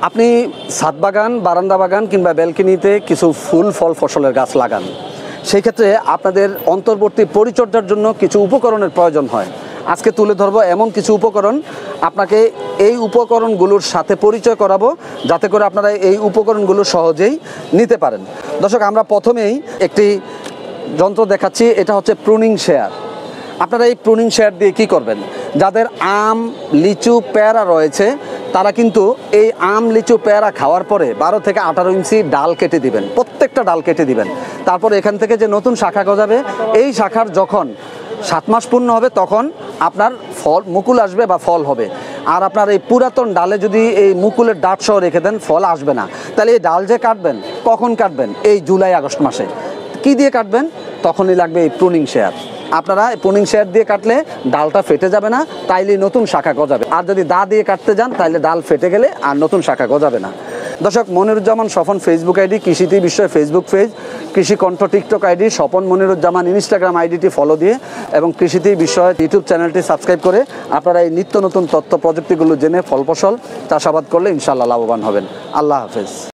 আপনি ছাদ বাগান, বারান্দা বাগান কিংবা ব্যালকনিতে কিছু ফুল ফল ফসলের গাছ লাগান, সেই ক্ষেত্রে আপনাদের অন্তর্বর্তী পরিচর্যার জন্য কিছু উপকরণের প্রয়োজন হয়। আজকে তুলে ধরবো এমন কিছু উপকরণ, আপনাকে এই উপকরণগুলোর সাথে পরিচয় করাবো যাতে করে আপনারা এই উপকরণগুলো সহজেই নিতে পারেন। দর্শক, আমরা প্রথমেই একটি যন্ত্র দেখাচ্ছি, এটা হচ্ছে প্রুনিং শেয়ার। আপনারা এই প্রুনিং শেয়ার দিয়ে কি করবেন? যাদের আম, লিচু, পেয়ারা রয়েছে তারা কিন্তু এই আম, লিচু, পেয়ারা খাওয়ার পরে 12 থেকে 18 ইঞ্চি ডাল কেটে দিবেন, প্রত্যেকটা ডাল কেটে দিবেন। তারপর এখান থেকে যে নতুন শাখা গজাবে, এই শাখার যখন 7 মাস পূর্ণ হবে তখন আপনার ফল মুকুল আসবে বা ফল হবে। আর আপনার এই পুরাতন ডালে যদি এই মুকুলের ডাঁট সহ রেখে দেন, ফল আসবে না। তাহলে এই ডাল যে কাটবেন, কখন কাটবেন? এই জুলাই আগস্ট মাসে। কি দিয়ে কাটবেন? তখনই লাগবে এই প্রুনিং শেয়ার। আপনারা প্রুনিং শেয়ার দিয়ে কাটলে ডালটা ফেটে যাবে না, তাইলে নতুন শাখা গজাবে। আর যদি দা দিয়ে কাটতে যান তাহলে ডাল ফেটে গেলে আর নতুন শাখা গজাবে না। দর্শক, মনিরুজ্জামান স্বপন ফেসবুক আইডি, কৃষিতে বিষয় ফেসবুক পেজ, কৃষি কণ্ঠ TikTok ID, Swapan Moniruzzaman Instagram আইডিটি ফলো দিয়ে এবং কৃষিতে বিষয় ইউটিউব চ্যানেলটি সাবস্ক্রাইব করে আপনারা এই নিত্য নতুন তথ্য প্রযুক্তিগুলো জেনে ফল ফসল চাষাবাদ করলে ইনশাআল্লাহ লাভবান হবেন। আল্লাহ হাফেজ।